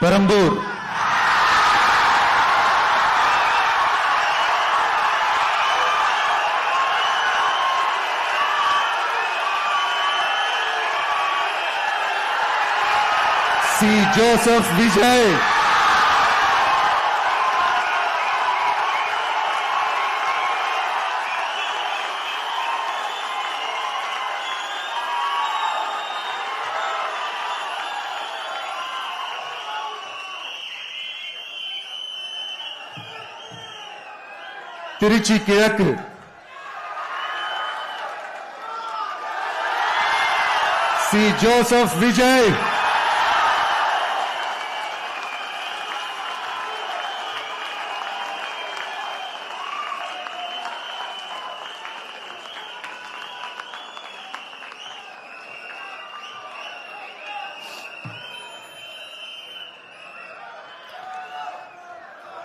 Perambur C. Joseph Vijay, Trichy கிழக்கு C. Joseph Vijay,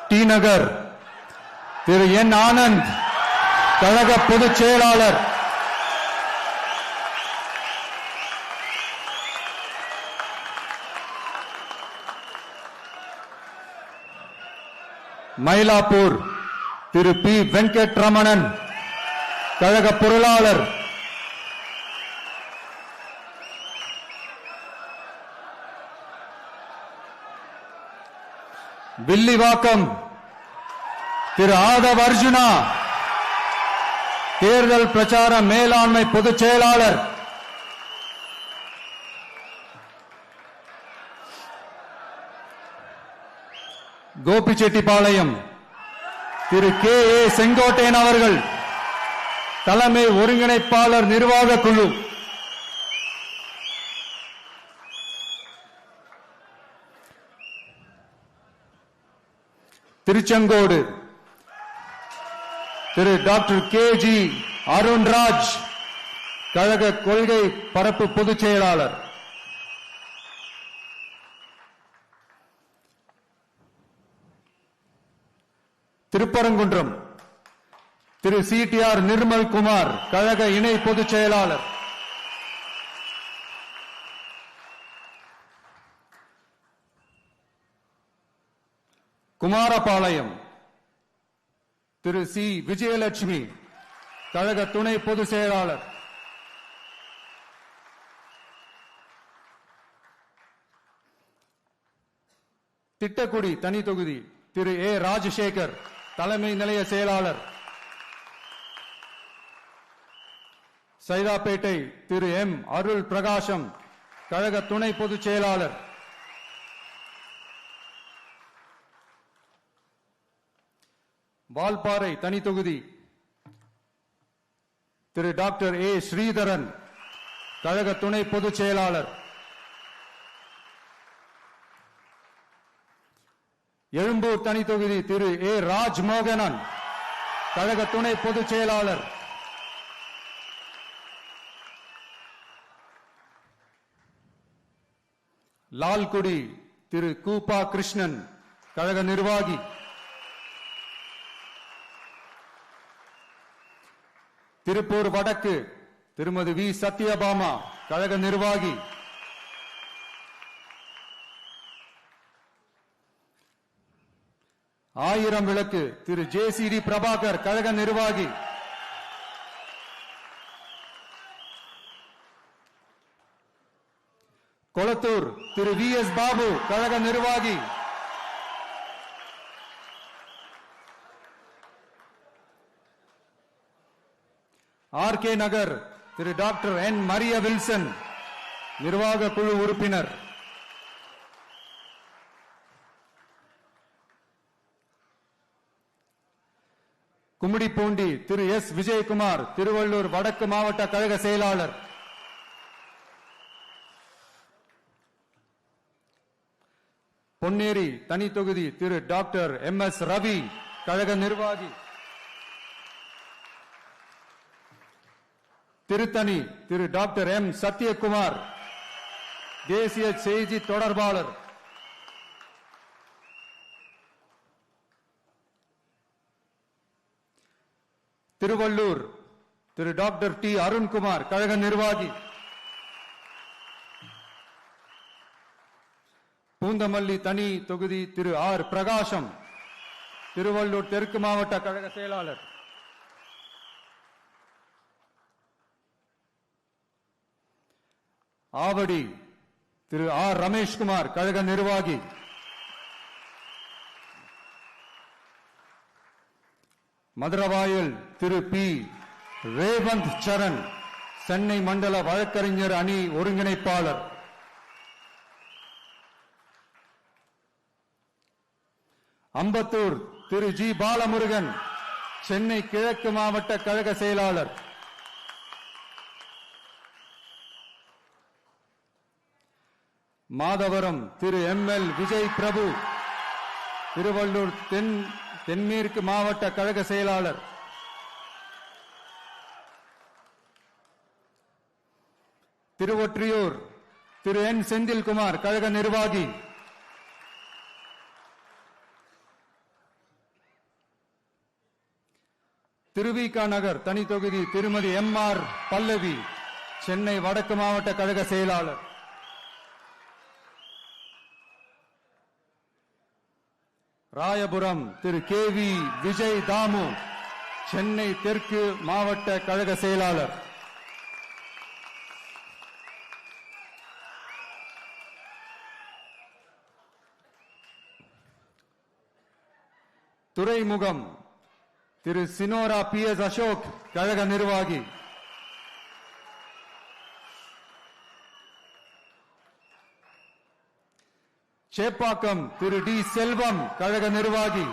D நகர் திரு என் ஆனந்த், கழக பொதுச் செயலாளர். மயிலாப்பூர் திரு பி. வெங்கட்ரமணன், கழக பொருளாளர். வில்லிவாக்கம் திரு ஆதவ் அர்ஜுனா, தேர்தல் பிரச்சார மேலாண்மை பொதுச் செயலாளர். கோபிச்செட்டிப்பாளையம் திரு கே. ஏ. செங்கோட்டையன் அவர்கள், தலைமை ஒருங்கிணைப்பாளர் நிர்வாக குழு. Tiruchengode Thiru doctor K. G. Arunraj, கழக கொள்கை பரப்பு பொதுச் செயலாளர். Thiruparankundram Thiru C. D. R. Nirmal Kumar, கழக இணை பொதுச் செயலாளர். குமாரபாளையம் திரு சி. விஜயலட்சுமி, கழக துணை பொதுச் செயலாளர். திட்டக்குடி தனி தொகுதி திரு ஏ. ராஜசேகர், தலைமை நிலைய செயலாளர். சைதாப்பேட்டை திரு எம். அருள் பிரகாசம், கழக துணை பொதுச் செயலாளர். வால்பாறை தனி தொகுதி திரு டாக்டர் ஏ. ஸ்ரீதரன், கழக துணை பொதுச் செயலாளர். எழும்பூர் தனி தொகுதி திரு ஏ. ராஜ்மோகனன், கழக துணை பொதுச் செயலாளர். லால்குடி திரு கூப்பா கிருஷ்ணன், கழக நிர்வாகி. திருப்பூர் வடக்கு திருமதி வி. சத்யபாமா, கழக நிர்வாகி. ஆயிரம் விளக்கு திரு ஜே. சி. டி. பிரபாகர், கழக நிர்வாகி. கொளத்தூர் திரு வி. எஸ். பாபு, கழக நிர்வாகி. ஆர். கே. நகர் திரு டாக்டர் என். மரிய வில்சன், நிர்வாக குழு உறுப்பினர். கும்மிடிப்பூண்டி திரு எஸ். விஜயகுமார், திருவள்ளூர் வடக்கு மாவட்ட கழக செயலாளர். பொன்னேரி தனி தொகுதி திரு டாக்டர் எம். எஸ். ரவி, கழக நிர்வாகி. திருத்தணி திரு டாக்டர் எம். சத்யகுமார், தேசிய செய்தி தொடர்பாளர். திருவள்ளூர் திரு டாக்டர் டி. அருண்குமார், கழக நிர்வாகி. பூந்தமல்லி தனி தொகுதி திரு ஆர் பிரகாசம், திருவள்ளூர் தெற்கு மாவட்ட கழக செயலாளர். ஆவடி திரு ஆர் ரமேஷ்குமார், கழக நிர்வாகி. மதுரவாயல் திரு பி ரேவந்த் சரண், சென்னை மண்டல வழக்கறிஞர் அணி ஒருங்கிணைப்பாளர். அம்பத்தூர் திரு ஜி பாலமுருகன், சென்னை கிழக்கு மாவட்ட கழக செயலாளர். மாதவரம் திரு எம் எல் விஜய் பிரபு, திருவள்ளூர் தென்மேற்கு மாவட்ட கழக செயலாளர். திருவொற்றியூர் திரு என் செந்தில்குமார், கழக நிர்வாகி. திருவிக நகர் தனி தொகுதி திருமதி எம் ஆர் பல்லவி, சென்னை வடக்கு மாவட்ட கழக செயலாளர். ராயபுரம் திரு கே வி விஜய் தாமு, சென்னை தெற்கு மாவட்ட கழக செயலாளர். துறைமுகம் திரு சினோரா பி எஸ் அசோக், கழக நிர்வாகி. சேப்பாக்கம் திரு டி செல்வம், கழக நிர்வாகி.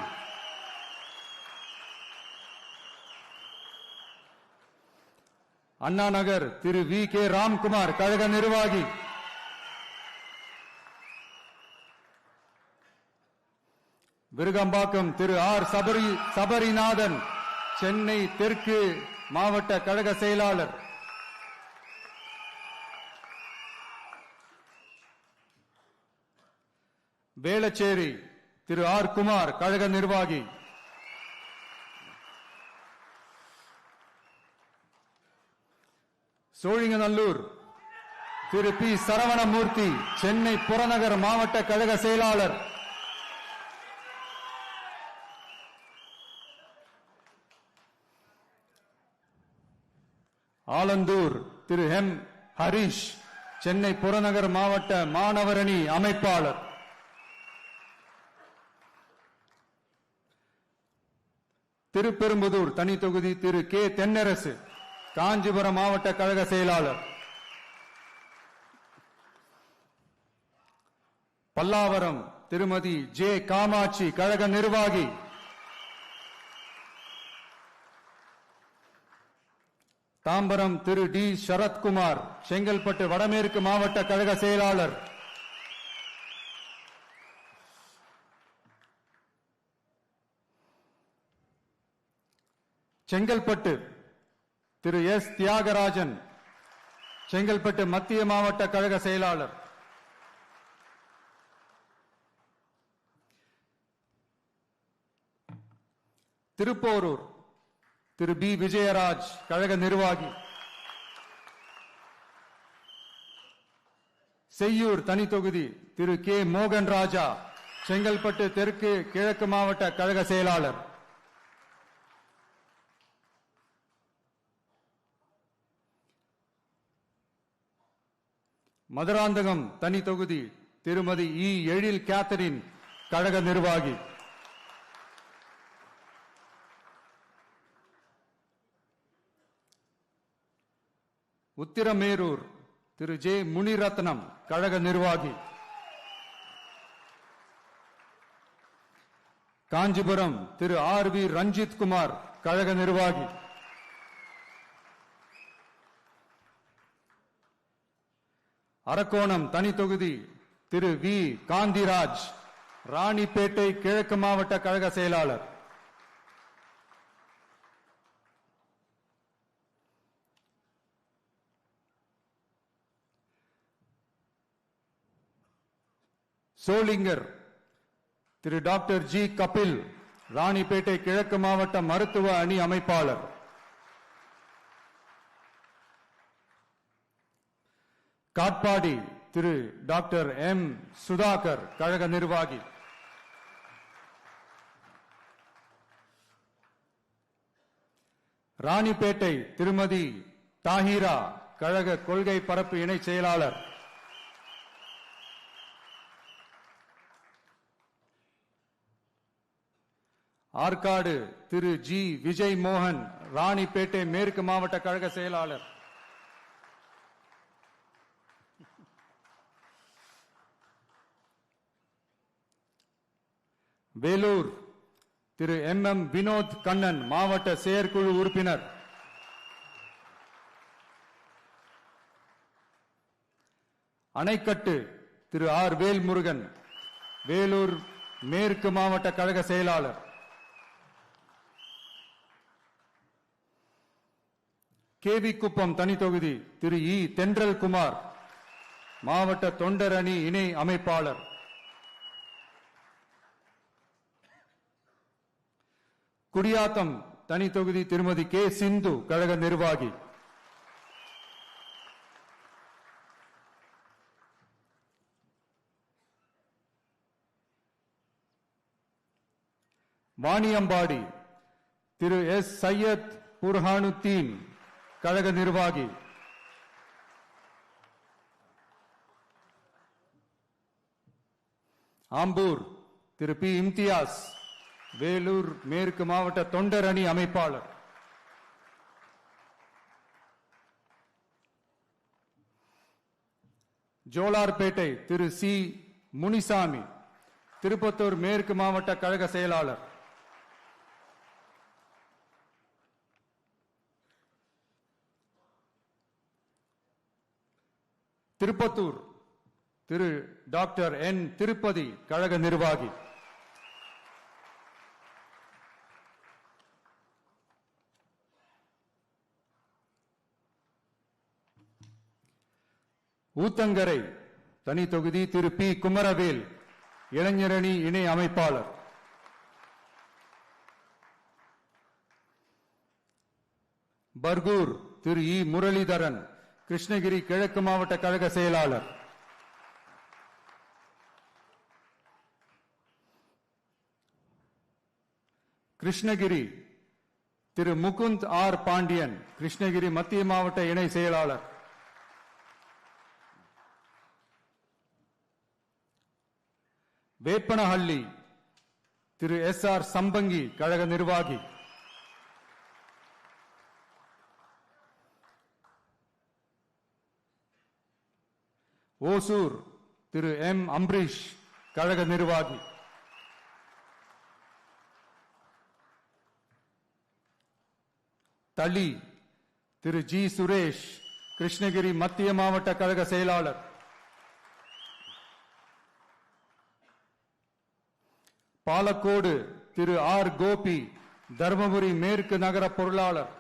அண்ணா நகர் திரு வி கே ராம்குமார், கழக நிர்வாகி. விருகம்பாக்கம் திரு ஆர் சபரிநாதன், சென்னை தெற்கு மாவட்ட கழக செயலாளர். வேளச்சேரி திரு ஆர் குமார், கழக நிர்வாகி. சோழிங்கநல்லூர் திரு பி சரவணமூர்த்தி, சென்னை புறநகர் மாவட்ட கழக செயலாளர். ஆலந்தூர் திரு எம் ஹரிஷ், சென்னை புறநகர் மாவட்ட மாணவரணி அமைப்பாளர். திருப்பெரும்புதூர் தனி தொகுதி திரு கே தென்னரசு, காஞ்சிபுரம் மாவட்ட கழக செயலாளர். பல்லாவரம் திருமதி ஜே காமாட்சி, கழக நிர்வாகி. தாம்பரம் திரு டி சரத்குமார், செங்கல்பட்டு வடமேற்கு மாவட்ட கழக செயலாளர். செங்கல்பட்டு திரு எஸ் தியாகராஜன், செங்கல்பட்டு மத்திய மாவட்ட கழக செயலாளர். திருப்போரூர் திரு பி விஜயராஜ், கழக நிர்வாகி. செய்யூர் தனி தொகுதி திரு கே மோகன் ராஜா, செங்கல்பட்டு தெற்கு கிழக்கு மாவட்ட கழக செயலாளர். மதுராந்தகம் தனி தொகுதி திருமதி இ எழில் கேத்தரின், கழக நிர்வாகி. உத்திரமேரூர் திரு ஜே முனிரத்னம், கழக நிர்வாகி. காஞ்சிபுரம் திரு ஆர் வி ரஞ்சித் குமார், கழக நிர்வாகி. அரக்கோணம் தனி தொகுதி திரு வி காந்திராஜ், ராணிப்பேட்டை கிழக்கு மாவட்ட கழக செயலாளர். சோளிங்கர் திரு டாக்டர் ஜி கபில், ராணிப்பேட்டை கிழக்கு மாவட்ட மருத்துவ அணி அமைப்பாளர். காட்பாடி திரு டாக்டர் எம் சுதாகர் கழக நிர்வாகி. ராணிப்பேட்டை திருமதி தாஹிரா கழக கொள்கை பரப்பு இணை செயலாளர். ஆற்காடு திரு ஜி விஜய் மோகன் ராணிப்பேட்டை மேற்கு மாவட்ட கழக செயலாளர். வேலூர் திரு எம் எம் வினோத் கண்ணன் மாவட்ட செயற்குழு உறுப்பினர். அணைக்கட்டு திரு ஆர் வேல்முருகன் வேலூர் மேற்கு மாவட்ட கழக செயலாளர். கேவி குப்பம் தனி தொகுதி திரு இ தென்றல் குமார் மாவட்ட தொண்டர் அணி இணை அமைப்பாளர். குடியாத்தம் தனி தொகுதி திருமதி கே சிந்து கழக நிர்வாகி. வாணியம்பாடி திரு எஸ் சையத் புர்ஹானுத்தீன் கழக நிர்வாகி. ஆம்பூர் திரு பி இம்தியாஸ் வேலூர் மேற்கு மாவட்ட தொண்டர் அணி அமைப்பாளர். ஜோலார்பேட்டை திரு சி முனிசாமி திருப்பத்தூர் மேற்கு மாவட்ட கழக செயலாளர். திருப்பத்தூர் திரு டாக்டர் என் திருப்பதி கழக நிர்வாகி. ஊத்தங்கரை தனி தொகுதி திரு பி குமரவேல் இளைஞரணி இணை அமைப்பாளர். பர்கூர் திரு இ முரளிதரன் கிருஷ்ணகிரி கிழக்கு மாவட்ட கழக செயலாளர். கிருஷ்ணகிரி திரு முகுந்த் ஆர் பாண்டியன் கிருஷ்ணகிரி மத்திய மாவட்ட இணை செயலாளர். வேப்பனஹள்ளி திரு எஸ் ஆர் சம்பங்கி கழக நிர்வாகி. ஓசூர் திரு எம் அம்பரீஷ் கழக நிர்வாகி. தளி திரு ஜி சுரேஷ் கிருஷ்ணகிரி மத்திய மாவட்ட கழக செயலாளர். பாலக்கோடு திரு ஆர் கோபி தர்மபுரி மேற்கு நகர பொருளாளர்.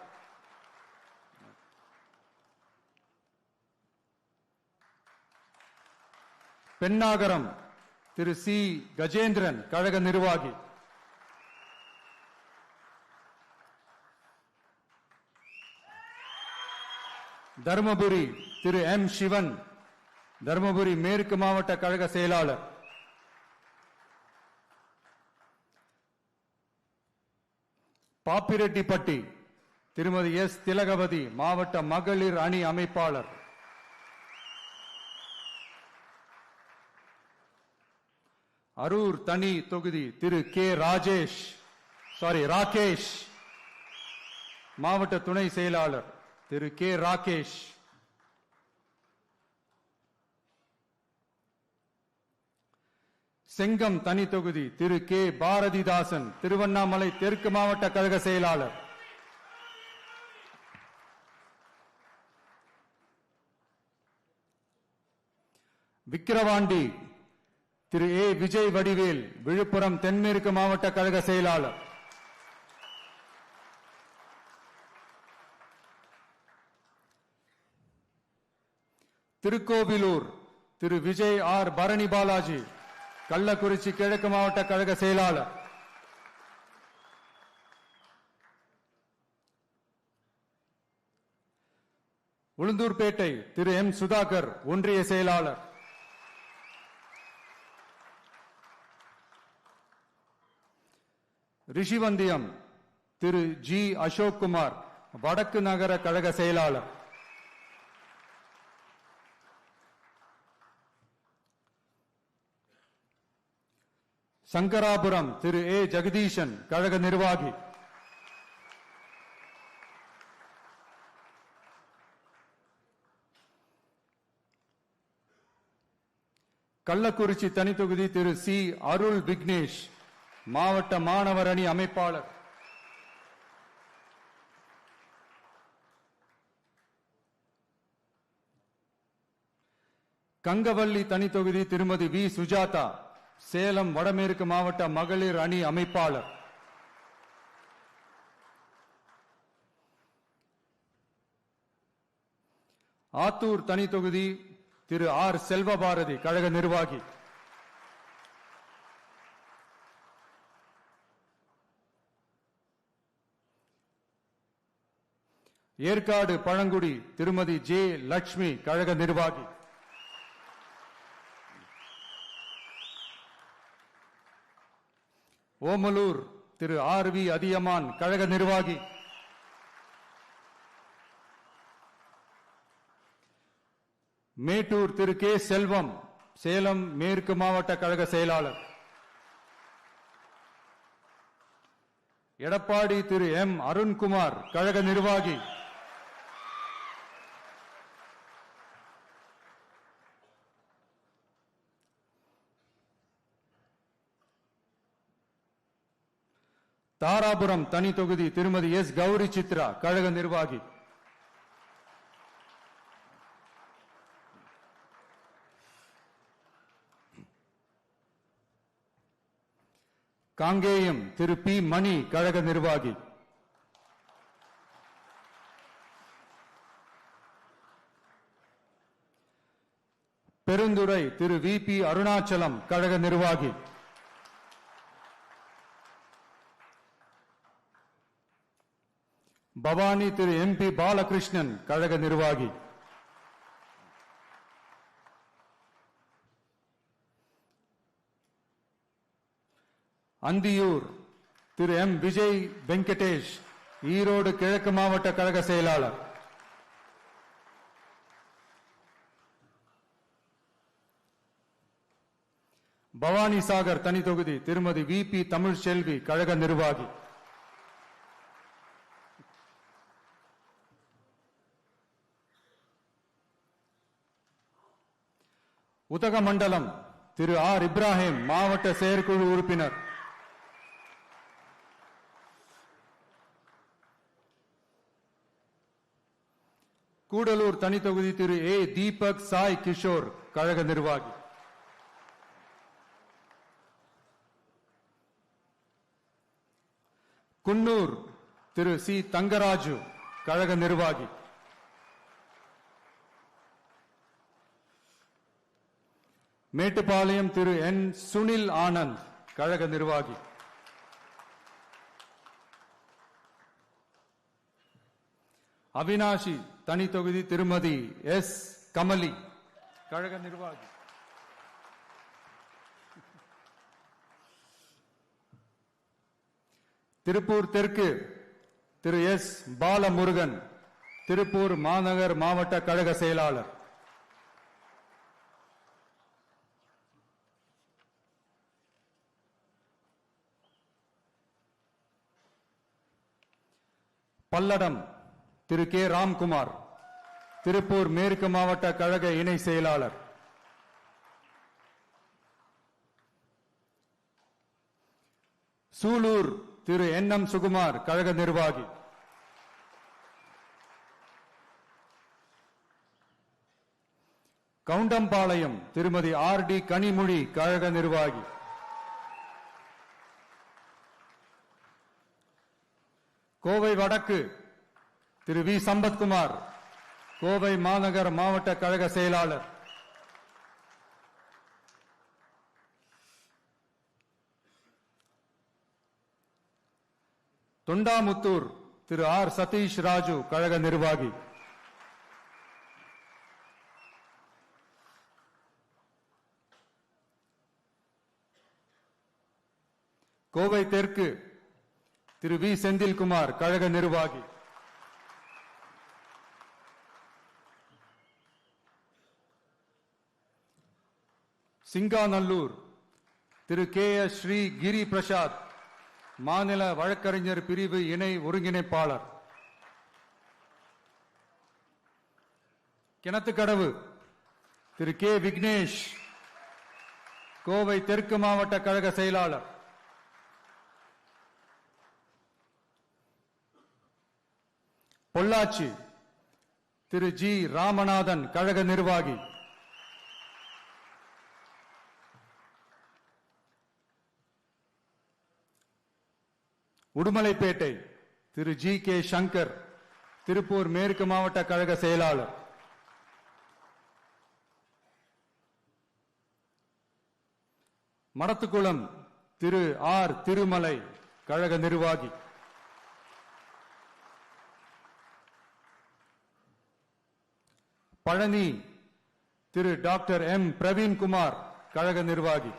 பெண்ணாகரம் திரு சி கஜேந்திரன் கழக நிர்வாகி. தர்மபுரி திரு எம் சிவன் தர்மபுரி மேற்கு மாவட்ட கழக செயலாளர். பாப்பிரெட்டிப்பட்டி திருமதி எஸ் திலகவதி மாவட்ட மகளிர் அணி அமைப்பாளர். அரூர் தனி தொகுதி திரு கே ராகேஷ் மாவட்ட துணை செயலாளர் திரு கே ராகேஷ். செங்கம் தனி தொகுதி திரு கே பாரதிதாசன் திருவண்ணாமலை தெற்கு மாவட்ட கழக செயலாளர். விக்கிரவாண்டி திரு ஏ விஜய் வடிவேல் விழுப்புரம் தென்மேற்கு மாவட்ட கழக செயலாளர். திருக்கோவிலூர் திரு விஜய் ஆர் பரணி பாலாஜி கள்ளக்குறிச்சி கிழக்கு மாவட்ட கழக செயலாளர். உளுந்தூர்பேட்டை திரு எம் சுதாகர் ஒன்றிய செயலாளர். ரிஷிவந்தியம் திரு ஜி அசோக்குமார், வடக்கு நகர கழக செயலாளர். சங்கராபுரம் திரு ஏ ஜெகதீசன், கழக நிர்வாகி. கள்ளக்குறிச்சி தனித்தொகுதி திரு சி அருள் விக்னேஷ், மாவட்ட மாணவர் அணி அமைப்பாளர். கங்கவல்லி தனித்தொகுதி திருமதி வி சுஜாதா, சேலம் வடமேற்கு மாவட்ட மகளிர் அணி அமைப்பாளர். ஆத்தூர் தனித்தொகுதி திரு ஆர் செல்வபாரதி, கழக நிர்வாகி. ஏற்காடு பழங்குடி திருமதி ஜே லட்சுமி, கழக நிர்வாகி. ஓமலூர் திரு ஆர் வி அதியமான், கழக நிர்வாகி. மேட்டூர் திரு கே செல்வம், சேலம் மேற்கு மாவட்ட கழக செயலாளர். எடப்பாடி திரு எம் அருண்குமார், கழக நிர்வாகி. தாராபுரம் தனி தொகுதி திருமதி எஸ் கௌரி சித்ரா, கழக நிர்வாகி. காங்கேயம் திரு பி மணி, கழக நிர்வாகி. பெருந்துறை திரு வி பி அருணாச்சலம், கழக நிர்வாகி. பவானி திரு எம் பி பாலகிருஷ்ணன், கழக நிர்வாகி. அந்தியூர் திரு எம் விஜய் வெங்கடேஷ், ஈரோடு கிழக்கு மாவட்ட கழக செயலாளர். பவானி சாகர் தனி தொகுதி திருமதி வி பி தமிழ்செல்வி, கழக நிர்வாகி. உதகமண்டலம் திரு ஆர் இப்ராஹிம், மாவட்ட செயற்குழு உறுப்பினர். கூடலூர் தனி தொகுதி திரு ஏ தீபக் சாய் கிஷோர், கழக நிர்வாகி. குன்னூர் திரு சி தங்கராஜு, கழக நிர்வாகி. மேட்டுப்பாளையம் திரு என் சுனில் ஆனந்த், கழக நிர்வாகி. அவினாஷி தனி தொகுதி திருமதி எஸ் கமலி, கழக நிர்வாகி. திருப்பூர் தெற்கு திரு எஸ் பாலமுருகன், திருப்பூர் மாநகர் மாவட்ட கழக செயலாளர். பல்லடம் திரு கே ராம்குமார், திருப்பூர் மேற்கு மாவட்ட கழக இணை செயலாளர். சூலூர் திரு என் எம் சுகுமார், கழக நிர்வாகி. கவுண்டம்பாளையம் திருமதி ஆர் டி கனிமொழி, கழக நிர்வாகி. கோவை வடக்கு திரு வி சம்பத்குமார், கோவை மாநகர் மாவட்ட கழக செயலாளர். தொண்டாமுத்தூர் திரு ஆர் சதீஷ் ராஜு, கழக நிர்வாகி. கோவை தெற்கு திரு வி செந்தில்குமார் கழக நிர்வாகி, சிங்காநல்லூர் திரு கே எஸ் ஸ்ரீ கிரி பிரசாத் மாநில வழக்கறிஞர் பிரிவு இணை ஒருங்கிணைப்பாளர், கிணத்துக்கடவு திரு கே விக்னேஷ் கோவை தெற்கு மாவட்ட கழக செயலாளர், பொள்ளாச்சி திரு ஜி ராமநாதன் கழக நிர்வாகி, உடுமலைப்பேட்டை திரு ஜி கே சங்கர் திருப்பூர் மேற்கு மாவட்ட கழக செயலாளர், மடத்துக்குளம் திரு ஆர் திருமலை கழக நிர்வாகி, பழனி திரு டாக்டர் எம் பிரவீன்குமார் கழக நிர்வாகி,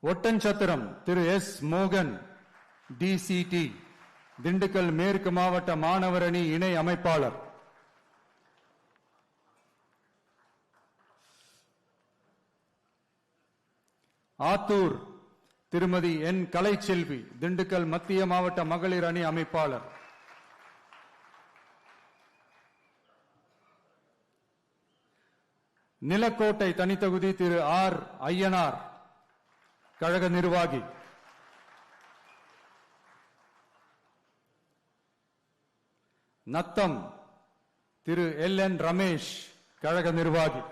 ஒட்டன்சத்திரம் திரு எஸ் மோகன் டிசிடி திண்டுக்கல் மேற்கு மாவட்ட மாணவர் அணி இணை அமைப்பாளர், ஆத்தூர் திருமதி என் கலைச்செல்வி திண்டுக்கல் மத்திய மாவட்ட மகளிர் அணி அமைப்பாளர், நிலக்கோட்டை தனித்தொகுதி திரு ஆர் ஐயனார் கழக நிர்வாகி, நத்தம் திரு எல் என் ரமேஷ் கழக நிர்வாகி,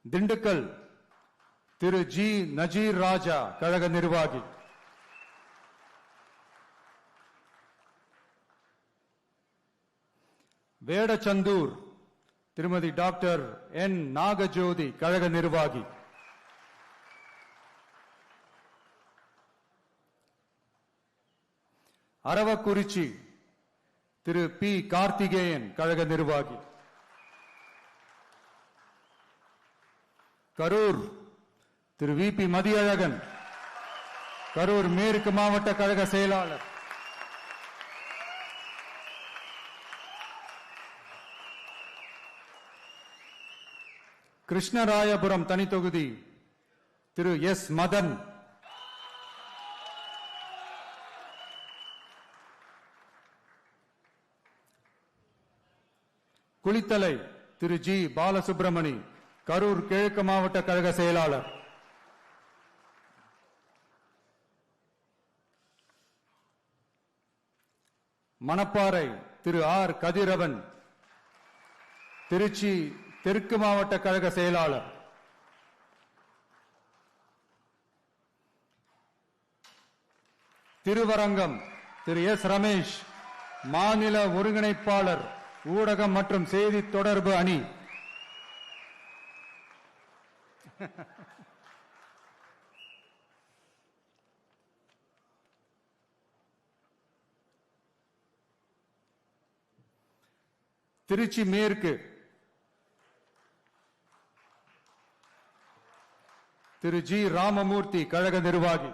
திண்டுக்கல் திரு ஜி நஜீர் ராஜா கழக நிர்வாகி, வேடச்சந்தூர் திருமதி டாக்டர் என் நாகஜோதி கழக நிர்வாகி, அரவக்குறிச்சி திரு பி கார்த்திகேயன் கழக நிர்வாகி, கரூர் திரு வி பி மதியழகன் கரூர் மேற்கு மாவட்ட கழக செயலாளர், கிருஷ்ணராயபுரம் தனித்தொகுதி திரு எஸ் மதன், குளித்தலை திரு ஜி பாலசுப்ரமணி கரூர் கிழக்கு மாவட்ட கழக செயலாளர், மணப்பாறை திரு ஆர் கதிரவன் திருச்சி தெற்கு மாவட்ட கழக செயலாளர், திருவரங்கம் திரு எஸ் ரமேஷ் மாநில ஒருங்கிணைப்பாளர் ஊடகம் மற்றும் செய்தி தொடர்பு அணி, திருச்சி மேற்கு திரு ஜி ராமமூர்த்தி கழக நிர்வாகி,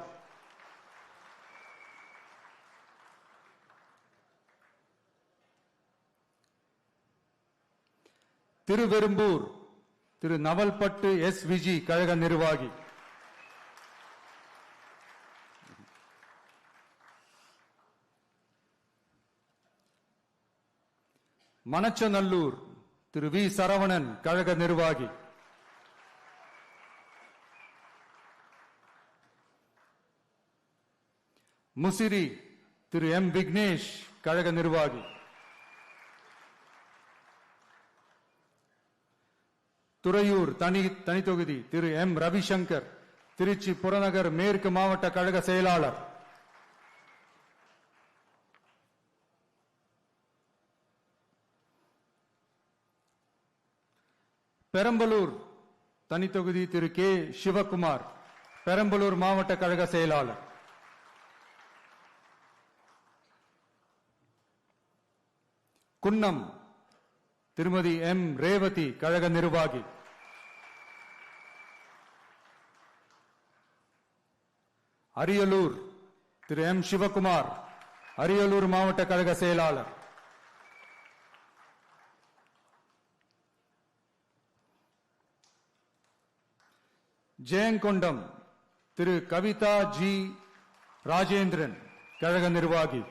திருவெரும்பூர் திரு நவல்பட்டு எஸ் விஜி கழக நிர்வாகி, மணச்சநல்லூர் திரு வி சரவணன் கழக நிர்வாகி, முசிறி திரு எம் விக்னேஷ் கழக நிர்வாகி, துறையூர் தனித்தொகுதி திரு எம் ரவிசங்கர் திருச்சி புறநகர் மேற்கு மாவட்ட கழக செயலாளர், பெரம்பலூர் தனித்தொகுதி திரு கே சிவகுமார் பெரம்பலூர் மாவட்ட கழக செயலாளர், குன்னம் திருமதி எம் ரேவதி கழக நிர்வாகி, அரியலூர் திரு எம் சிவகுமார் அரியலூர் மாவட்ட கழக செயலாளர், ஜெயங்கொண்டம் திரு கவிதா ஜி ராஜேந்திரன் கழக நிர்வாகி,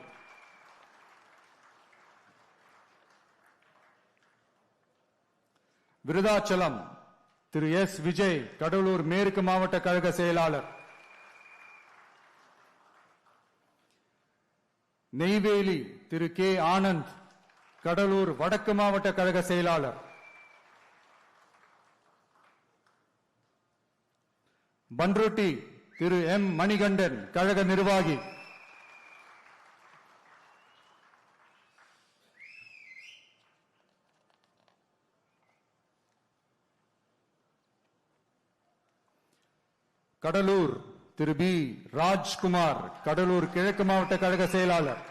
விருதாச்சலம் திரு எஸ் விஜய் கடலூர் மேற்கு மாவட்ட கழக செயலாளர், நெய்வேலி திரு கே ஆனந்த் கடலூர் வடக்கு மாவட்ட கழக செயலாளர், பன்ருட்டி திரு எம் மணிகண்டன் கழக நிர்வாகி, கடலூர் திரு பி ராஜ்குமார் கடலூர் கிழக்கு மாவட்ட கழக செயலாளர்,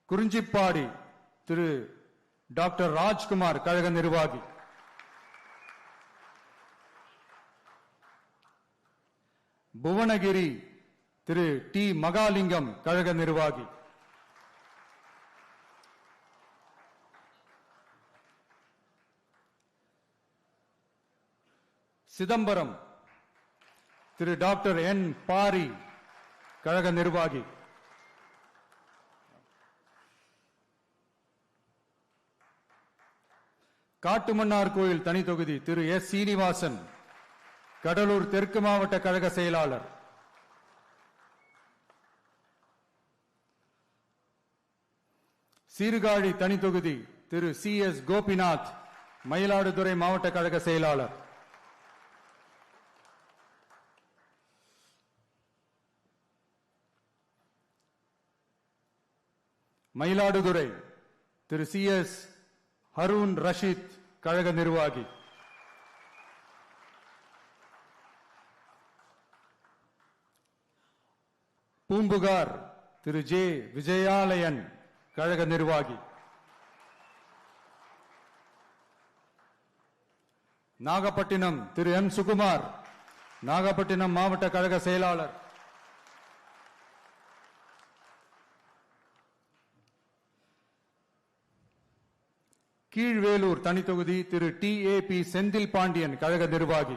குறிஞ்சிப்பாடி திரு டாக்டர் ராஜ்குமார் கழக நிர்வாகி, புவனகிரி திரு டி மகாலிங்கம் கழக நிர்வாகி, சிதம்பரம் திரு டாக்டர் என் பாரி கழக நிர்வாகி, காட்டுமன்னார் கோயில் தனி தொகுதி திரு எஸ் சீனிவாசன் கடலூர் தெற்கு மாவட்ட கழக செயலாளர், சீர்காழி தனி தொகுதி திரு சி எஸ் கோபிநாத் மயிலாடுதுறை மாவட்ட கழக செயலாளர், மயிலாடுதுறை திரு சி எஸ் ஹரூன் ரஷீத் கழக நிர்வாகி, பூம்புகார் திரு ஜே விஜயாலயன் கழக நிர்வாகி, நாகப்பட்டினம் திரு எம் சுகுமார் நாகப்பட்டினம் மாவட்ட கழக செயலாளர், கீழ்வேலூர் தனி தொகுதி திரு டி ஏ பி செந்தில் பாண்டியன் கழக நிர்வாகி,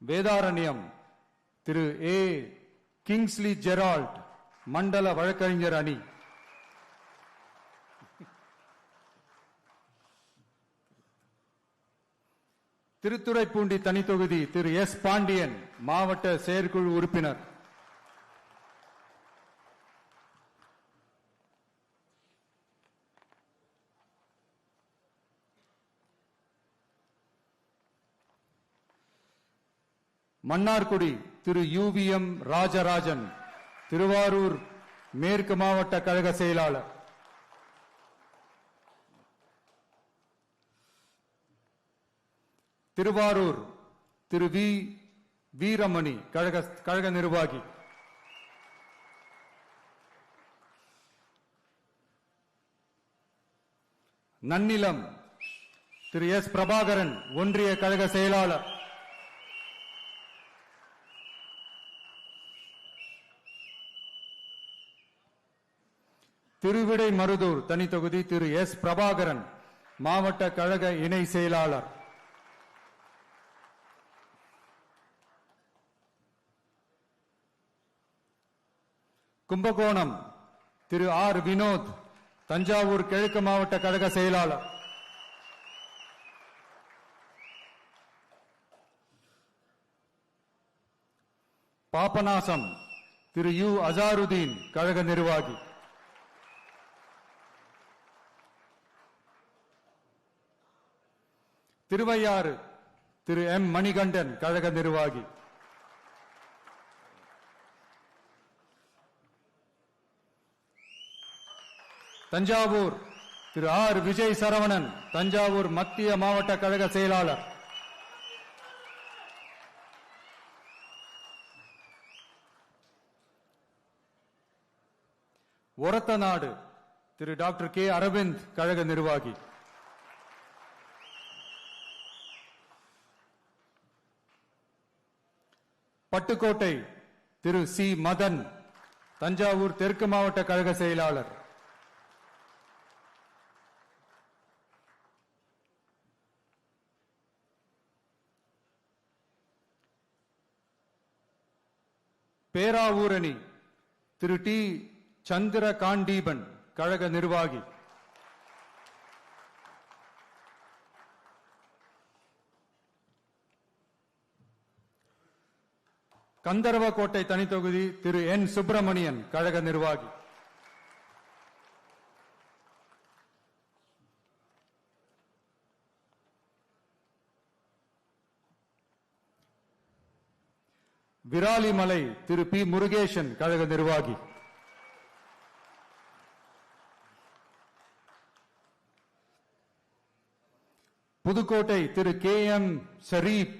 வேதாரண்யம் திரு ஏ கிங்ஸ்லி ஜெரால்ட் மண்டல வழக்கறிஞர் அணி, திருத்துறைப்பூண்டி தனி தொகுதி திரு எஸ் பாண்டியன் மாவட்ட செயற்குழு உறுப்பினர், மன்னார்குடி திரு யுவிஎம் ராஜராஜன் திருவாரூர் மேற்கு மாவட்ட கழக செயலாளர், திருவாரூர் திரு வி வீரமணி கழக நிர்வாகி, நன்னிலம் திரு எஸ் பிரபாகரன் ஒன்றிய கழக செயலாளர், திருவிடை மருதூர் தனி தொகுதி திரு எஸ் பிரபாகரன் மாவட்ட கழக இணை செயலாளர், கும்பகோணம் திரு ஆர் வினோத் தஞ்சாவூர் கிழக்கு மாவட்ட கழக செயலாளர், பாபநாசம் திரு யு அசாருதீன் கழக நிர்வாகி, திருவையாறு திரு எம் மணிகண்டன் கழக நிர்வாகி, தஞ்சாவூர் திரு ஆர் விஜய் சரவணன் தஞ்சாவூர் மத்திய மாவட்ட கழக செயலாளர், ஒரத்தநாடு திரு டாக்டர் கே அரவிந்த் கழக நிர்வாகி. பட்டுக்கோட்டை திரு சி மதன் தஞ்சாவூர் தெற்கு மாவட்ட கழக செயலாளர். பேராவூரணி திரு டி சந்திர காண்டீபன் கழக நிர்வாகி. கந்தர்வக்கோட்டை தனித்தொகுதி திரு என் சுப்பிரமணியன் கழக நிர்வாகி. விராலிமலை திரு பி முருகேசன் கழக நிர்வாகி. புதுக்கோட்டை திரு கே எம் ஷரீப்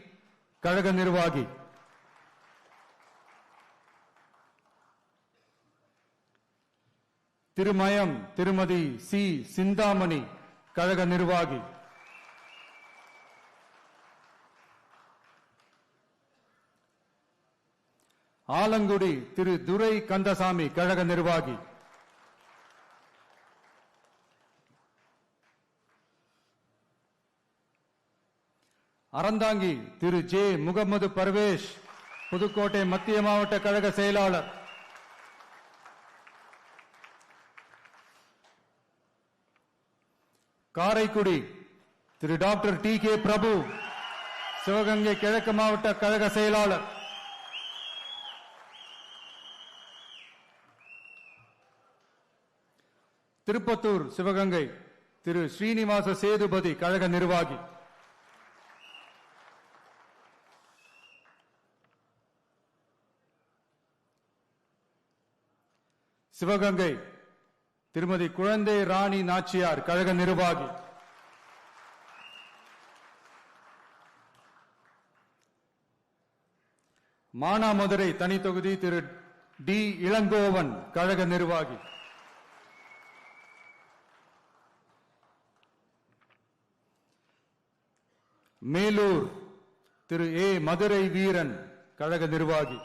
கழக நிர்வாகி. திருமயம் திருமதி சி சிந்தாமணி கழக நிர்வாகி. ஆலங்குடி திரு துரை கந்தசாமி கழக நிர்வாகி. அறந்தாங்கி திரு ஜே முகமது பர்வேஷ் புதுக்கோட்டை மத்திய மாவட்ட கழக செயலாளர். காரைக்குடி திரு டாக்டர் டி கே பிரபு சிவகங்கை கிழக்கு மாவட்ட கழக செயலாளர். திருப்பத்தூர் சிவகங்கை திரு ஸ்ரீனிவாச சேதுபதி கழக நிர்வாகி. சிவகங்கை திருமதி குழந்தை ராணி நாச்சியார் கழக நிர்வாகி. மானாமதுரை தனித்தொகுதி திரு டி இளங்கோவன் கழக நிர்வாகி. மேலூர் திரு ஏ மதுரை வீரன் கழக நிர்வாகி.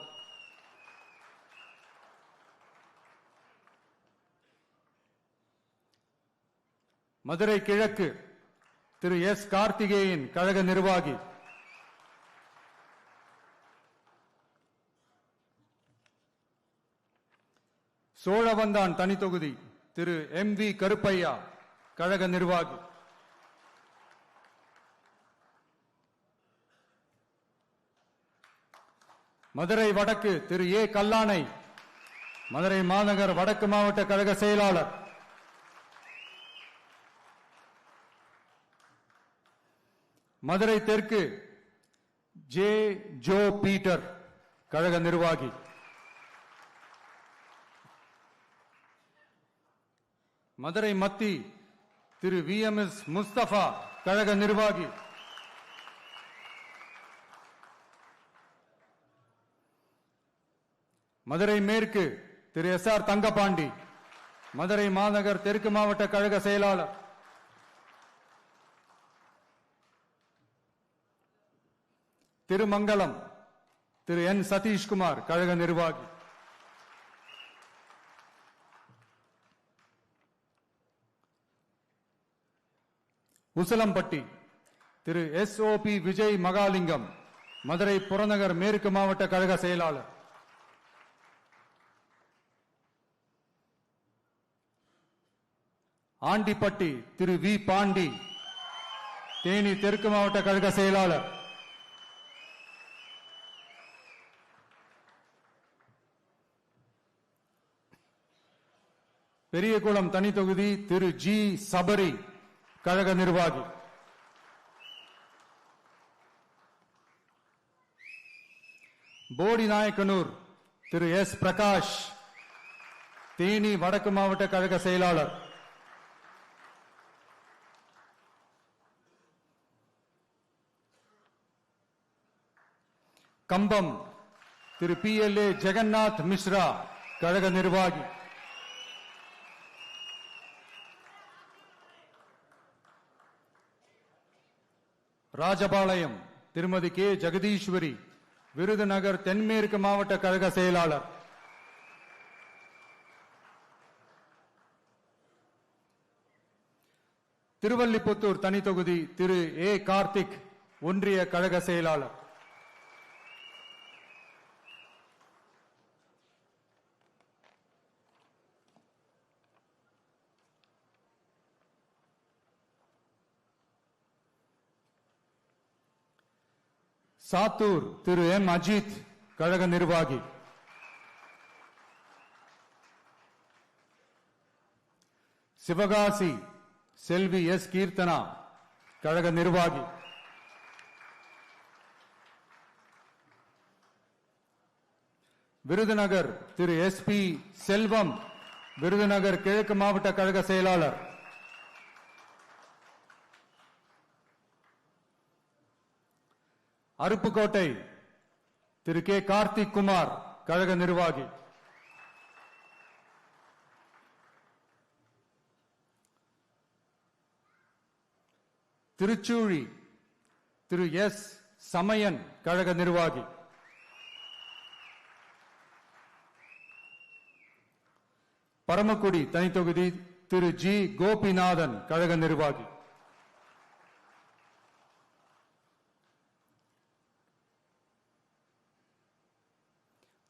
மதுரை கிழக்கு திரு எஸ் கார்த்திகேயன் கழக நிர்வாகி. சோழவந்தான் தனித்தொகுதி திரு எம் வி கருப்பையா கழக நிர்வாகி. மதுரை வடக்கு திரு ஏ கல்லானை மதுரை மாநகர் வடக்கு மாவட்ட கழக செயலாளர். மதுரை தெற்கு ஜே ஜோ பீட்டர் கழக நிர்வாகி. மதுரை மத்தி திரு வி எம் எஸ் முஸ்தபா கழக நிர்வாகி. மதுரை மேற்கு திரு எஸ் ஆர் தங்கபாண்டி மதுரை மாநகர் தெற்கு மாவட்ட கழக செயலாளர். திருமங்கலம் திரு என் சதீஷ்குமார் கழக நிர்வாகி. Usilampatti Thiru S O P Vijay Mahalingam Madurai புறநகர் மேற்கு மாவட்ட கழக செயலாளர். ஆண்டிப்பட்டி திரு வி பாண்டி தேனி தெற்கு மாவட்ட கழக செயலாளர். பெரியகுளம் தனித்தொகுதி திரு ஜி சபரி கழக நிர்வாகி. போடிநாயக்கனூர் திரு எஸ் பிரகாஷ் தேனி வடக்கு மாவட்ட கழக செயலாளர். Cumbum Thiru P L A Jagannath Mishra கழக நிர்வாகி. ராஜபாளையம் திருமதி கே ஜெகதீஸ்வரி, விருதுநகர் தென்மேற்கு மாவட்ட கழக செயலாளர். திருவல்லிபுத்தூர் தனி தொகுதி திரு ஏ கார்த்திக், ஒன்றிய கழக செயலாளர். சாத்தூர் திரு எம் அஜித், கழக நிர்வாகி. சிவகாசி செல்வி எஸ் கீர்த்தனா, கழக நிர்வாகி. விருதுநகர் திரு எஸ் பி செல்வம், விருதுநகர் கிழக்கு மாவட்ட கழக செயலாளர். அருப்புக்கோட்டை திரு கே கார்த்திக் குமார், கழக நிர்வாகி. திருச்சூழி திரு எஸ் சமயன், கழக நிர்வாகி. பரமக்குடி தனி தொகுதி திரு ஜி கோபிநாதன், கழக நிர்வாகி.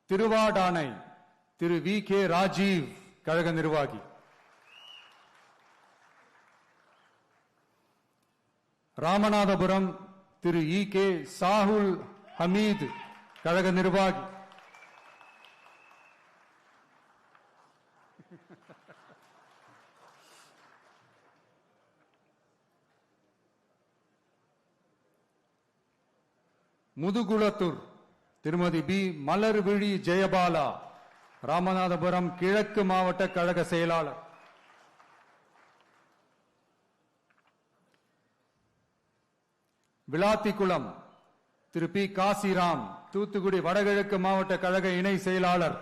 திருவாடானை திரு வி கே ராஜீவ், கழக நிர்வாகி. ராமநாதபுரம் திரு இ கே சாகுல் ஹமீத், கழக நிர்வாகி. முதுகுளத்தூர் திருமதி பி மலர்விழி ஜெயபாலா, ராமநாதபுரம் கிழக்கு மாவட்ட கழக செயலாளர். விளாத்திக்குளம் திரு பி காசிராம், தூத்துக்குடி வடகிழக்கு மாவட்ட கழக இணை செயலாளர்.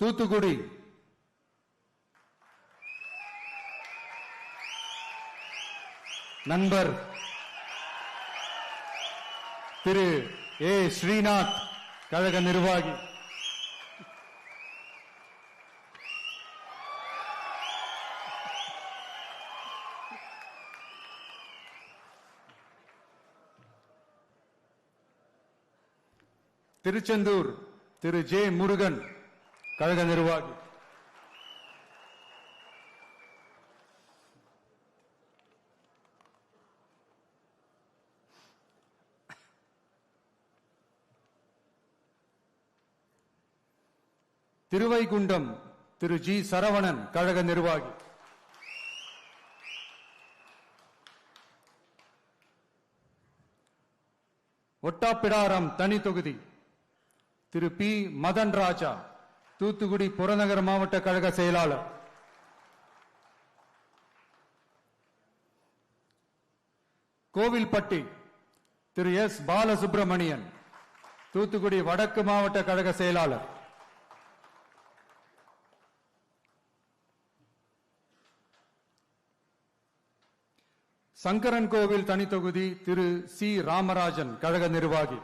தூத்துக்குடி நண்பர் திரு ஏ ஸ்ரீநாத், கழக நிர்வாகி. திருச்செந்தூர் திரு ஜே முருகன், கழக நிர்வாகி. திருவைகுண்டம் திரு ஜி சரவணன், கழக நிர்வாகி. ஒட்டாப்பிடாரம் தனி தொகுதி திரு பி மதன் ராஜா, தூத்துக்குடி புறநகர் மாவட்ட கழக செயலாளர். கோவில்பட்டி திரு எஸ் பாலசுப்பிரமணியன், தூத்துக்குடி வடக்கு மாவட்ட கழக செயலாளர். சங்கரன் கோவில் தனி தொகுதி திரு சி ராமராஜன், கழக நிர்வாகி.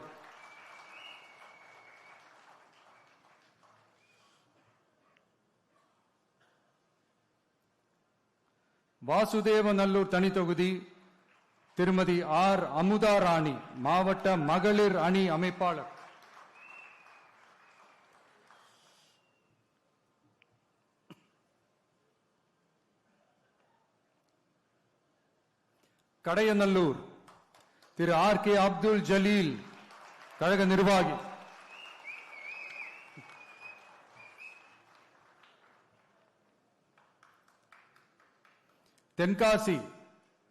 வாசுதேவநல்லூர் தனி தொகுதி திருமதி ஆர் அமுதா ராணி, மாவட்ட மகளிர் அணி அமைப்பாளர். கடையநல்லூர் திரு ஆர் கே அப்துல் ஜலீல், கழக நிர்வாகி. தென்காசி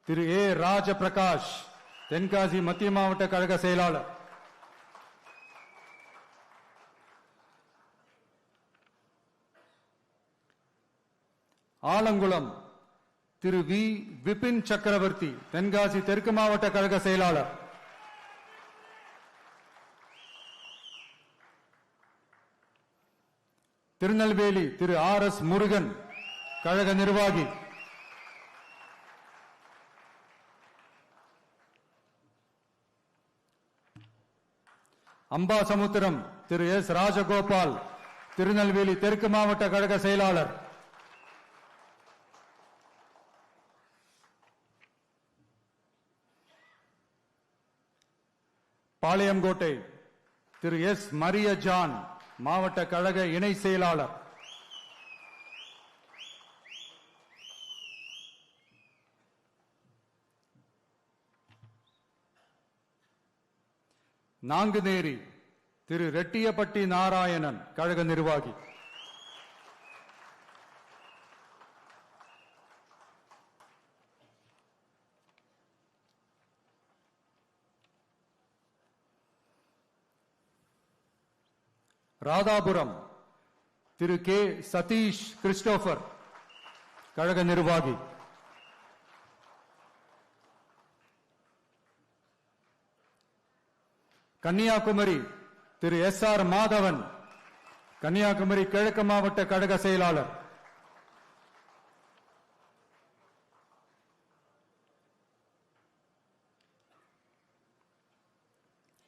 திரு ஏ ராஜபிரகாஷ், தென்காசி மத்திய மாவட்ட கழக செயலாளர். ஆலங்குளம் திரு வி விபின் சக்கரவர்த்தி, தென்காசி தெற்கு மாவட்ட கழக செயலாளர். திருநெல்வேலி திரு ஆர் எஸ் முருகன், கழக நிர்வாகி. அம்பாசமுத்திரம் திரு எஸ் ராஜகோபால், திருநெல்வேலி தெற்கு மாவட்ட கழக செயலாளர். பாளையங்கோட்டை திரு எஸ் மரிய ஜான், மாவட்ட கழக இணை செயலாளர். நாங்குநேரி திரு ரெட்டியப்பட்டி நாராயணன், கழக நிர்வாகி. ராதாபுரம் திரு கே சதீஷ் கிறிஸ்டோபர், கழக நிர்வாகி. கன்னியாகுமரி திரு எஸ் ஆர் மாதவன், கன்னியாகுமரி கிழக்கு மாவட்ட கழக செயலாளர்.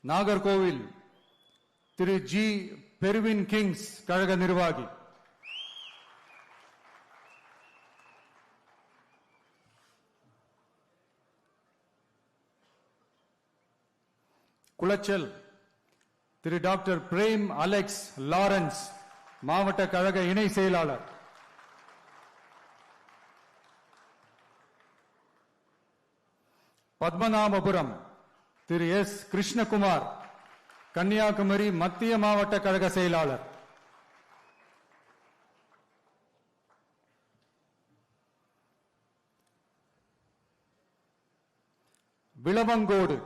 நாகர்கோவில் திரு ஜி பெர்வின் கிங்ஸ், கழக நிர்வாகி. குளச்சல் திரு டாக்டர் பிரேம் அலெக்ஸ் லாரன்ஸ், மாவட்ட கழக இணை செயலாளர். பத்மநாபபுரம் திரு எஸ் கிருஷ்ணகுமார், கன்னியாகுமரி மத்திய மாவட்ட கழக செயலாளர். விளவங்கோடு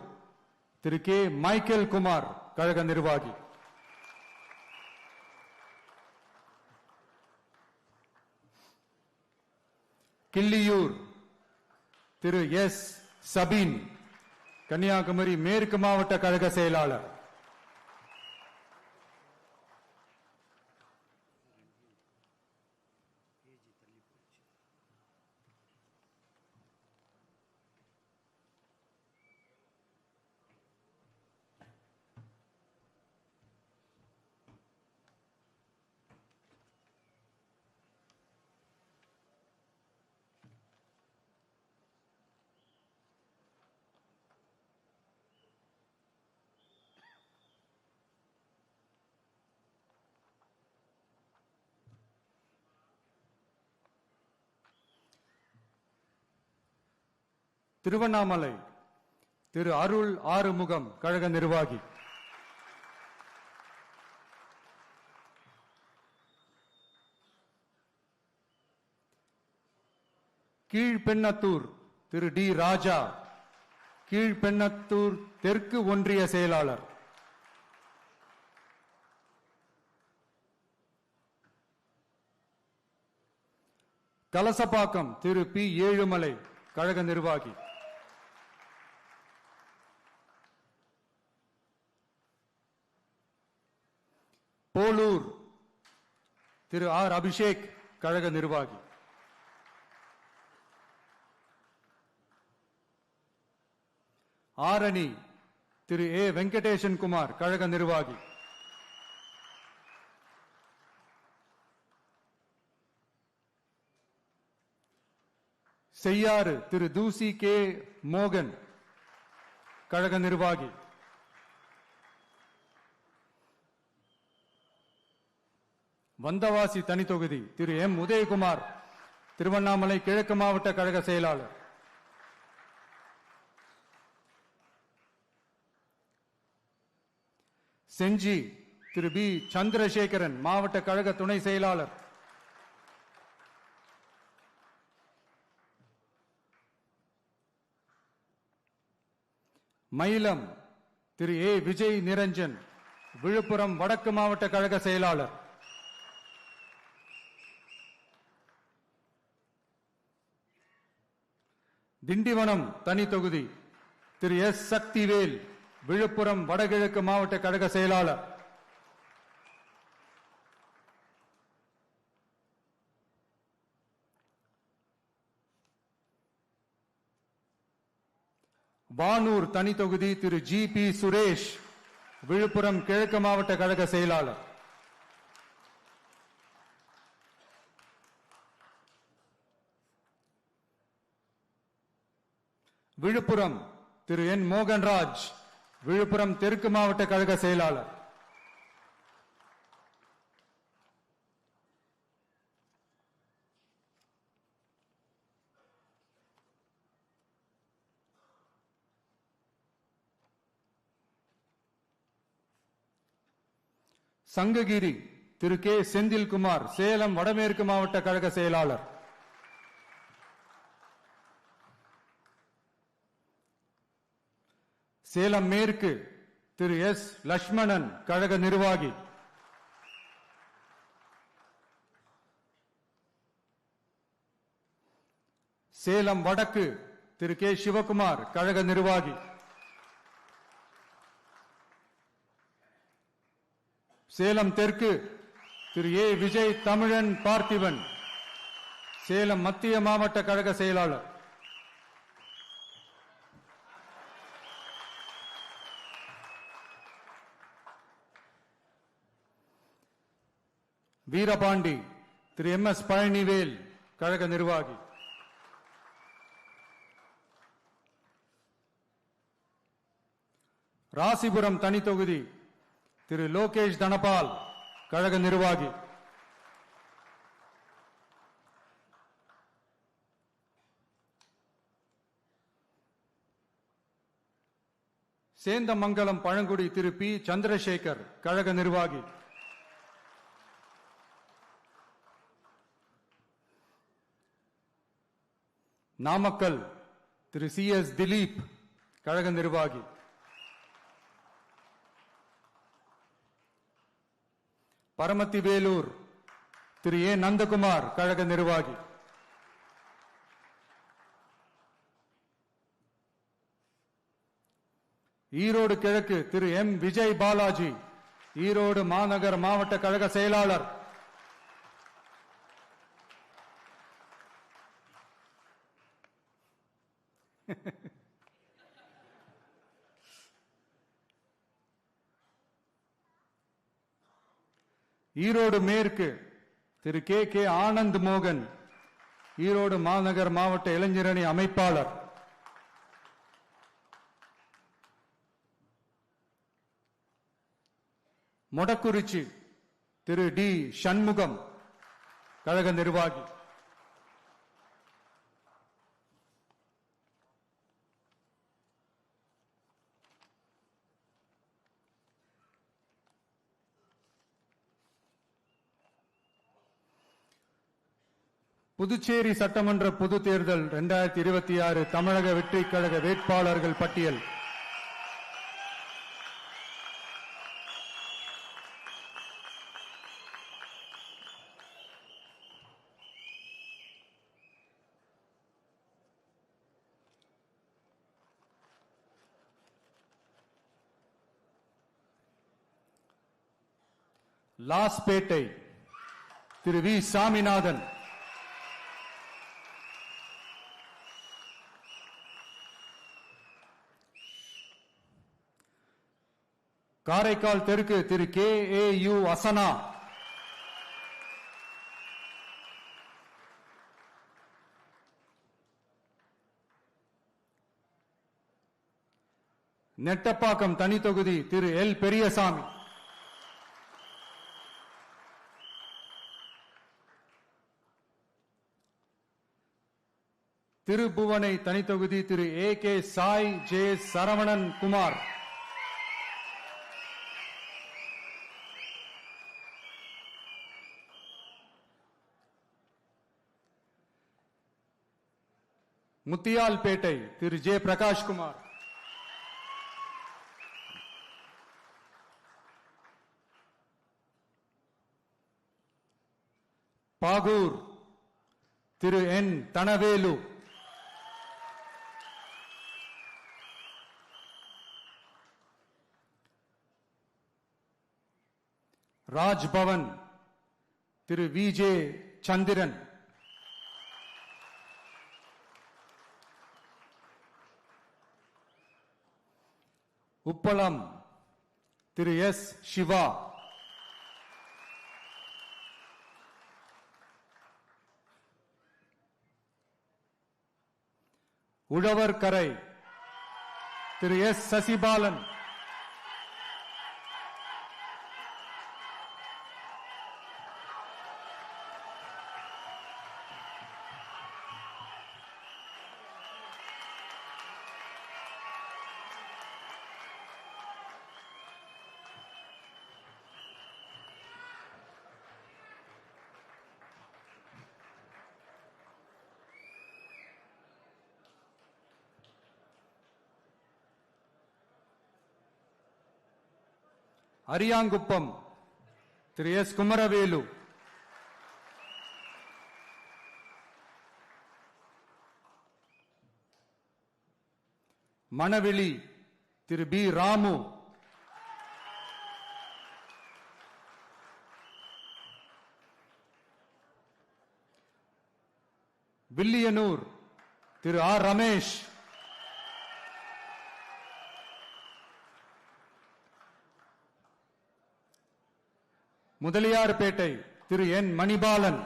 திரு கே மைக்கேல் குமார், கழக நிர்வாகி. கிள்ளியூர் திரு எஸ் சபீன், கன்னியாகுமரி மேற்கு மாவட்ட கழக செயலாளர். திருவண்ணாமலை திரு அருள் ஆறுமுகம், கழக நிர்வாகி. கீழ்பெண்ணத்தூர் திரு டி ராஜா, கீழ்பெண்ணத்தூர் தெற்கு ஒன்றிய செயலாளர். கலசப்பாக்கம் திரு பி ஏழுமலை, கழக நிர்வாகி. போலூர் திரு ஆர் அபிஷேக், கழக நிர்வாகி. ஆரணி திரு ஏ வெங்கடேசன் குமார், கழக நிர்வாகி. செய்யாறு திரு தூசி கே மோகன், கழக நிர்வாகி. வந்தவாசி தனி தொகுதி திரு எம் உதயகுமார், திருவண்ணாமலை கிழக்கு மாவட்ட கழக செயலாளர். செஞ்சி திரு பி சந்திரசேகரன், மாவட்ட கழக துணை செயலாளர். மயிலம் திரு ஏ விஜய் நிரஞ்சன், விழுப்புரம் வடக்கு மாவட்ட கழக செயலாளர். திண்டிவனம் தனி தொகுதி திரு எஸ் சக்திவேல், விழுப்புரம் வடகிழக்கு மாவட்ட கழக செயலாளர். வானூர் தனி தொகுதி திரு ஜி பி சுரேஷ், விழுப்புரம் கிழக்கு மாவட்ட கழக செயலாளர். விழுப்புரம் திரு என் மோகன்ராஜ், விழுப்புரம் தெற்கு மாவட்ட கழக செயலாளர். சங்ககிரி திரு கே செந்தில்குமார், சேலம் வடமேற்கு மாவட்ட கழக செயலாளர். சேலம் மேற்கு திரு எஸ் லட்சுமணன், கழக நிர்வாகி. சேலம் வடக்கு திரு கே சிவகுமார், கழக நிர்வாகி. சேலம் தெற்கு திரு ஏ விஜய் தமிழன் பார்த்திபன், சேலம் மத்திய மாவட்ட கழக செயலாளர். வீரபாண்டி திரு எம் எஸ் பழனிவேல், கழக நிர்வாகி. ராசிபுரம் தனி தொகுதி திரு லோகேஷ் தனபால், கழக நிர்வாகி. சேந்தமங்கலம் பழங்குடி திரு பி சந்திரசேகர், கழக நிர்வாகி. நாமக்கல் திரு சி எஸ் திலீப், கழக நிர்வாகி. பரமத்தி வேலூர் திரு ஏ நந்தகுமார், கழக நிர்வாகி. ஈரோடு கிழக்கு திரு எம் விஜய் பாலாஜி, ஈரோடு மாநகர் மாவட்ட கழக செயலாளர். ஈரோடு மேற்கு திரு கே கே ஆனந்த் மோகன், ஈரோடு மாநகர் மாவட்ட இளைஞரணி அமைப்பாளர். மொடக்குறிச்சி திரு டி சண்முகம், கழக நிர்வாகி. புதுச்சேரி சட்டமன்ற பொது தேர்தல் 2026 தமிழக வெற்றி கழக வேட்பாளர்கள் பட்டியல். லாஸ்பேட்டை திரு வி சாமிநாதன், காரைக்கால் தெற்கு Thiru K A U Asana, Nettapakkam தனி தொகுதி திரு எல் பெரியசாமி, திருபுவனை தனி தொகுதி Thiru A K Sai J Saravanan Kumar, Muthialpet Thiru J Prakashkumar, Bahour Thiru N Thanavelu, Rajbhavan Thiru V J Chandran, Uppalam Thiru S Siva, Uzhavarkarai Thiru S Sasibalan, Ariyankuppam Thiru S Kumaravelu, Manavely Thiru P Ramu, Villianur Thiru R Ramesh, Mudaliarpet Thiru N Manibalan,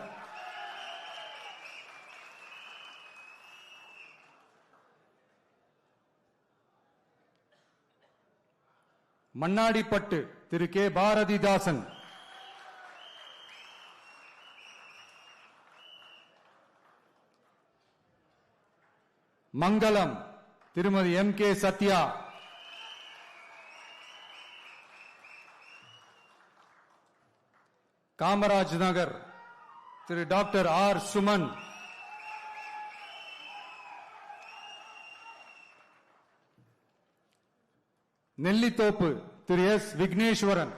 Mannadipet Thiru K Bharathidasan, மங்களம் திருமதி எம் கே சத்யா, காமராஜ் நகர் திரு டாக்டர் ஆர் சுமன், நெல்லித்தோப்பு திரு எஸ் விக்னேஸ்வரன்,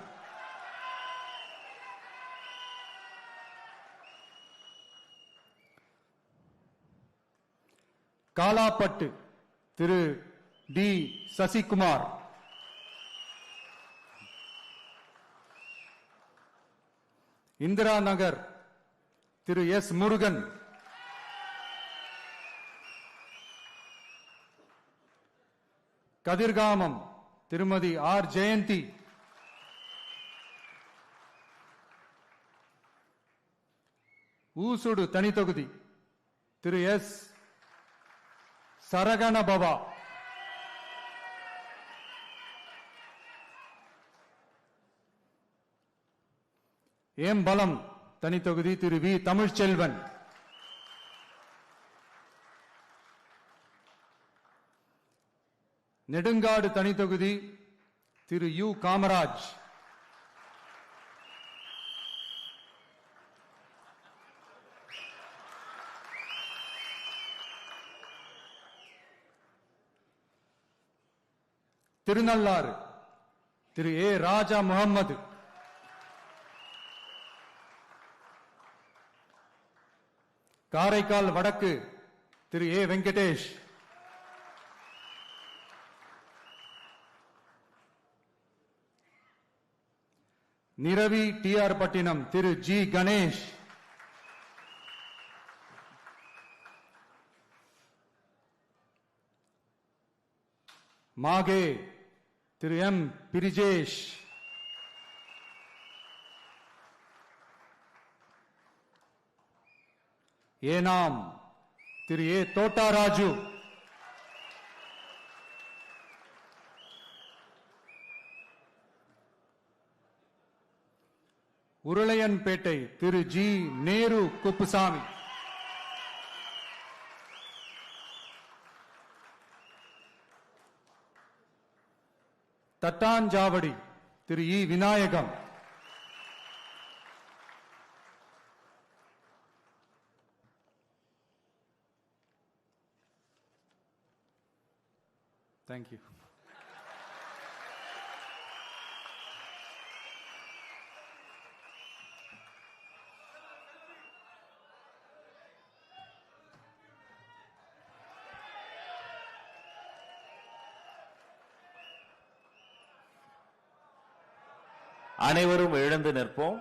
காலாப்பட்டு திரு டி சசிகுமார், இந்திரா நகர் திரு எஸ் முருகன், கதிர்காமம் திருமதி ஆர் ஜெயந்தி, ஊசுடு தனி தொகுதி திரு எஸ் சரகணபவா, ஏம்பலம் தனி தொகுதி திரு வி தமிழ்ச்செல்வன், நெடுங்காடு தனி தொகுதி திரு யு காமராஜ், திருநள்ளாறு திரு ஏ ராஜா முகம்மது, காரைக்கால் வடக்கு Thiru A Venkatesh, Neravy T R Pattinam Thiru G Ganesh, Mahe Thiru M Brijesh, Yanam Thiru A Thottaraju, Orleanpet Thiru G Nehru Kuppusamy, Thattanchavady Thiru E Vinayagam, Thank you. அனைவரும் எழுந்து நிற்போம்.